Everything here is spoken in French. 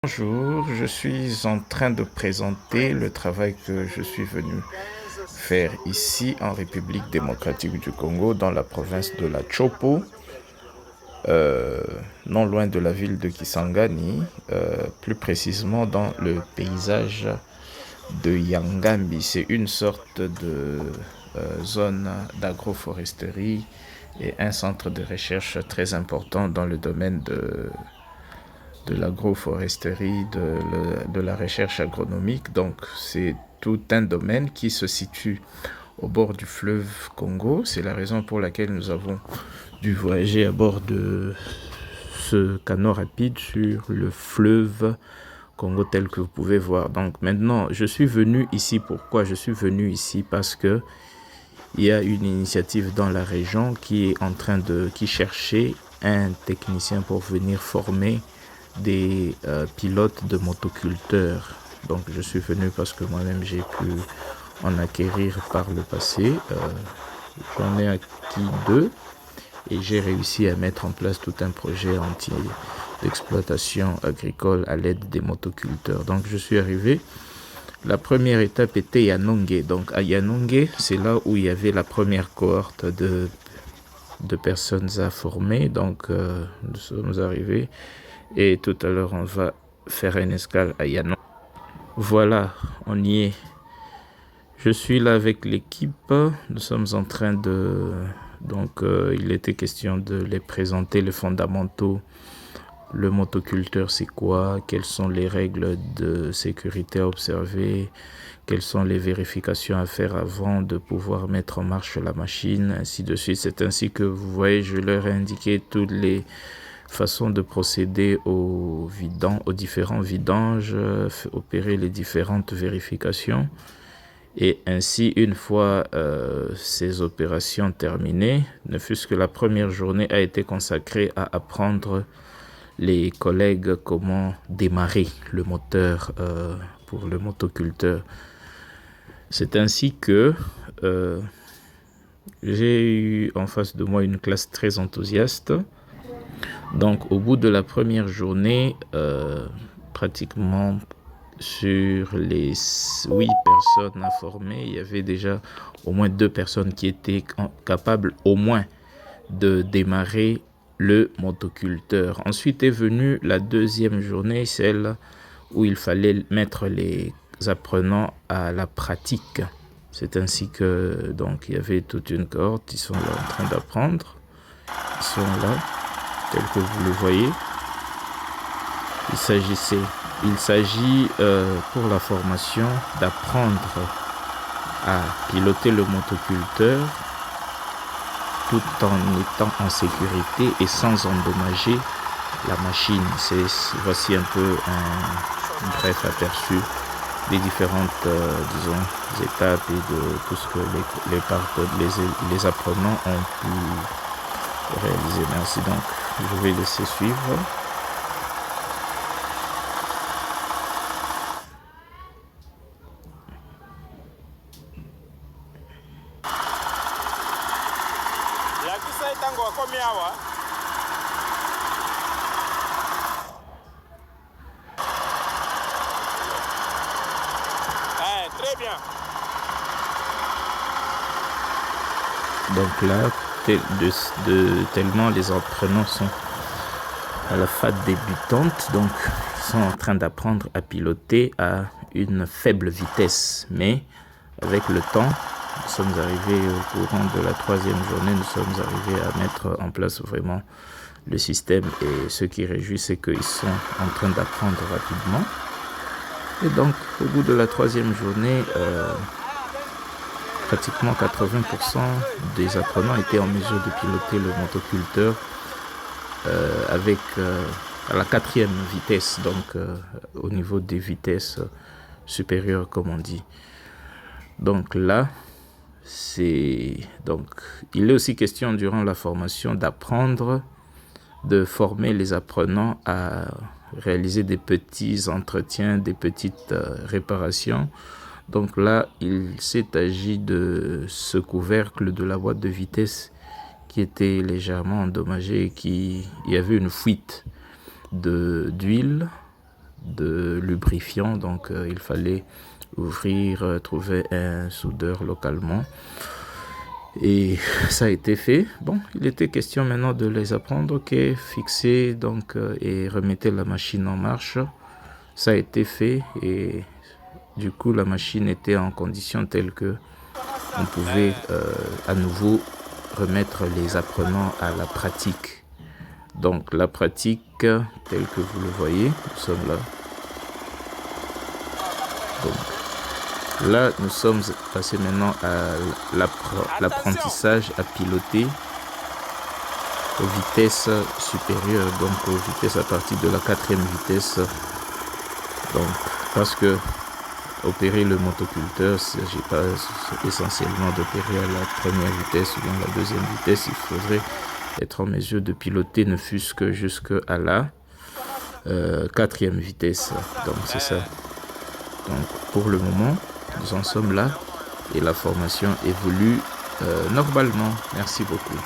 Bonjour, je suis en train de présenter le travail que je suis venu faire ici en République démocratique du Congo, dans la province de la Chopo, euh, non loin de la ville de Kisangani, plus précisément dans le paysage de Yangambi. C'est une sorte de zone d'agroforesterie et un centre de recherche très important dans le domaine de l'agroforesterie, de la recherche agronomique. Donc c'est tout un domaine qui se situe au bord du fleuve Congo. C'est la raison pour laquelle nous avons dû voyager à bord de ce canot rapide sur le fleuve Congo tel que vous pouvez voir. Donc maintenant, je suis venu ici. Pourquoi je suis venu ici? Parce que il y a une initiative dans la région qui cherchait un technicien pour venir former des pilotes de motoculteurs. Donc je suis venu parce que moi-même j'ai pu en acquérir par le passé. J'en ai acquis deux et j'ai réussi à mettre en place tout un projet entier d'exploitation agricole à l'aide des motoculteurs. Donc je suis arrivé. La première étape était Yanongé. Donc à Yanongé, c'est là où il y avait la première cohorte de personnes à former. Donc nous sommes arrivés et tout à l'heure on va faire une escale à Yanongé. Voilà, on y est. Je suis là avec l'équipe. Nous sommes en train de... Donc il était question de les présenter, les fondamentaux. Le motoculteur, c'est quoi? Quelles sont les règles de sécurité à observer? Quelles sont les vérifications à faire avant de pouvoir mettre en marche la machine, ainsi de suite. C'est ainsi que vous voyez, je leur ai indiqué toutes les façons de procéder aux différents vidanges, opérer les différentes vérifications. Et ainsi, une fois ces opérations terminées, ne fût-ce que la première journée a été consacrée à apprendre les collègues comment démarrer le moteur pour le motoculteur. C'est ainsi que j'ai eu en face de moi une classe très enthousiaste. Donc au bout de la première journée, pratiquement sur les 8 personnes à former, il y avait déjà au moins 2 personnes qui étaient capables au moins de démarrer le motoculteur. Ensuite est venue la deuxième journée, celle où il fallait mettre les apprenants à la pratique. C'est ainsi que donc il y avait toute une cohorte, ils sont là en train d'apprendre. Ils sont là, tel que vous le voyez. Il s'agit pour la formation d'apprendre à piloter le motoculteur tout en étant en sécurité et sans endommager la machine. Voici un peu un bref aperçu des différentes étapes et de tout ce que les apprenants ont pu réaliser. Merci. Donc je vais laisser suivre. Très bien. Donc là, tellement les apprenants sont à la phase débutante, donc ils sont en train d'apprendre à piloter à une faible vitesse. Mais avec le temps, nous sommes arrivés au courant de la troisième journée, nous sommes arrivés à mettre en place vraiment le système. Et ce qui réjouit, c'est qu'ils sont en train d'apprendre rapidement. Et donc, au bout de la troisième journée, pratiquement 80% des apprenants étaient en mesure de piloter le motoculteur avec à la quatrième vitesse, donc au niveau des vitesses supérieures, comme on dit. Donc là, il est aussi question durant la formation de former les apprenants à réaliser des petits entretiens, des petites réparations. Donc là, il s'est agi de ce couvercle de la boîte de vitesse qui était légèrement endommagé et il y avait une fuite d'huile de lubrifiant. Donc il fallait trouver un soudeur localement. Et ça a été fait. Bon, il était question maintenant de les apprendre, ok, fixer donc et remettre la machine en marche. Ça a été fait et du coup la machine était en condition telle que on pouvait à nouveau remettre les apprenants à la pratique. Donc la pratique, telle que vous le voyez, nous sommes là. Donc, là, nous sommes passés maintenant à l'apprentissage à piloter aux vitesses supérieures, donc aux vitesses à partir de la 4e vitesse. Donc, parce que opérer le motoculteur, il ne s'agit pas essentiellement d'opérer à la 1re vitesse ou bien la 2e vitesse. Il faudrait être en mesure de piloter ne fût-ce que jusqu'à la 4e vitesse. Donc c'est ça. Donc pour le moment, nous en sommes là et la formation évolue normalement. Merci beaucoup.